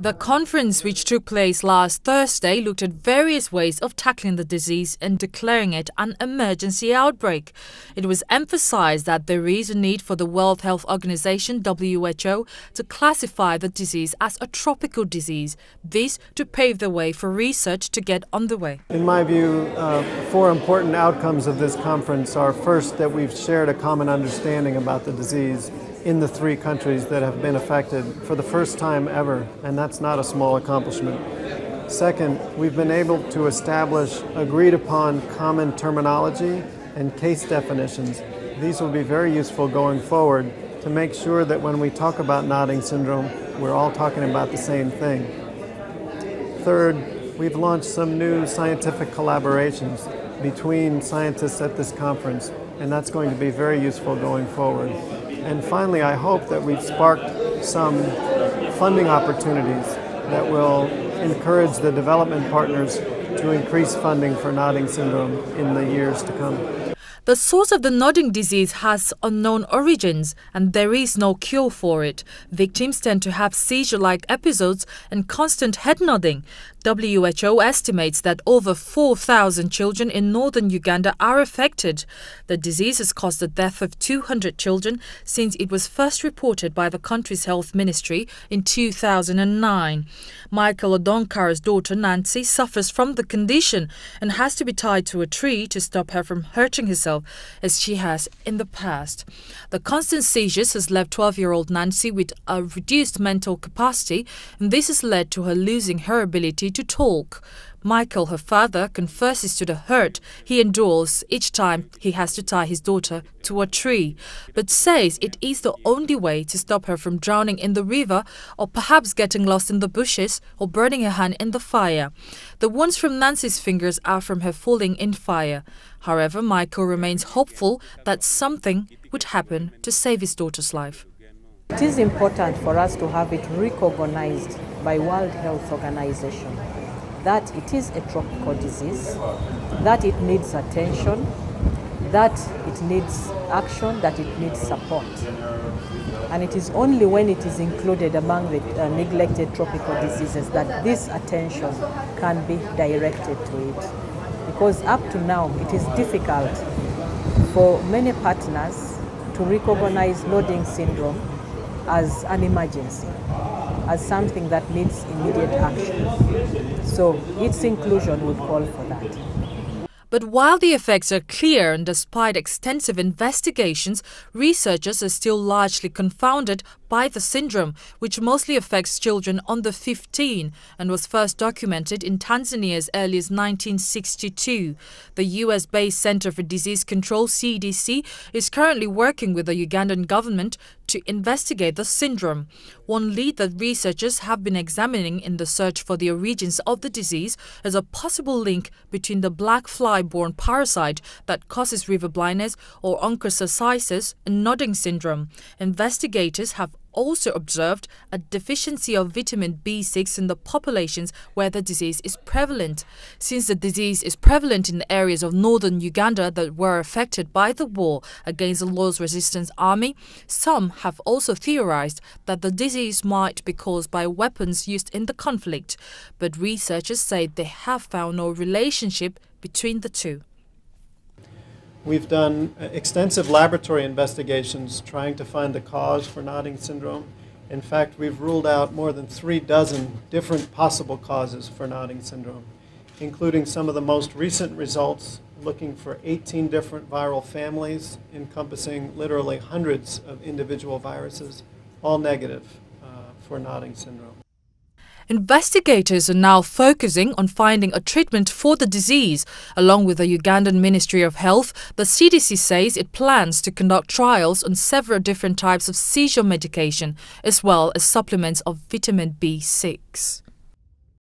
The conference, which took place last Thursday, looked at various ways of tackling the disease and declaring it an emergency outbreak. It was emphasized that there is a need for the World Health Organization (WHO) to classify the disease as a tropical disease, this to pave the way for research to get underway. In my view, four important outcomes of this conference are first, that we've shared a common understanding about the disease in the three countries that have been affected for the first time ever, and that's not a small accomplishment. Second, we've been able to establish agreed upon common terminology and case definitions. These will be very useful going forward to make sure that when we talk about nodding syndrome, we're all talking about the same thing. Third, we've launched some new scientific collaborations between scientists at this conference, and that's going to be very useful going forward. And finally, I hope that we've sparked some funding opportunities that will encourage the development partners to increase funding for nodding syndrome in the years to come. The source of the nodding disease has unknown origins and there is no cure for it. Victims tend to have seizure-like episodes and constant head nodding. WHO estimates that over 4,000 children in northern Uganda are affected. The disease has caused the death of 200 children since it was first reported by the country's health ministry in 2009. Michael Odonkara's daughter Nancy suffers from the condition and has to be tied to a tree to stop her from hurting herself as she has in the past. The constant seizures has left 12-year-old Nancy with a reduced mental capacity, and this has led to her losing her ability to talk. Michael, her father, confesses to the hurt he endures each time he has to tie his daughter to a tree, but says it is the only way to stop her from drowning in the river or perhaps getting lost in the bushes or burning her hand in the fire. The wounds from Nancy's fingers are from her falling in fire. However, Michael remains hopeful that something would happen to save his daughter's life. It is important for us to have it recognized by World Health Organization that it is a tropical disease, that it needs attention, that it needs action, that it needs support. And it is only when it is included among the neglected tropical diseases that this attention can be directed to it. Because up to now, it is difficult for many partners to recognize nodding syndrome as an emergency, as something that needs immediate action. So its inclusion would call for that. But while the effects are clear and despite extensive investigations, researchers are still largely confounded by the syndrome, which mostly affects children under 15 and was first documented in Tanzania as early as 1962. The US-based Center for Disease Control, CDC, is currently working with the Ugandan government to investigate the syndrome. One lead that researchers have been examining in the search for the origins of the disease is a possible link between the black fly-borne parasite that causes river blindness or onchocerciasis and nodding syndrome. Investigators have also observed a deficiency of vitamin B6 in the populations where the disease is prevalent. Since the disease is prevalent in the areas of northern Uganda that were affected by the war against the Lord's Resistance Army, some have also theorized that the disease might be caused by weapons used in the conflict. But researchers say they have found no relationship between the two. We've done extensive laboratory investigations trying to find the cause for nodding syndrome. In fact, we've ruled out more than 36 different possible causes for nodding syndrome, including some of the most recent results looking for 18 different viral families encompassing literally hundreds of individual viruses, all negative for nodding syndrome. Investigators are now focusing on finding a treatment for the disease. Along with the Ugandan Ministry of Health, the CDC says it plans to conduct trials on several different types of seizure medication, as well as supplements of vitamin B6.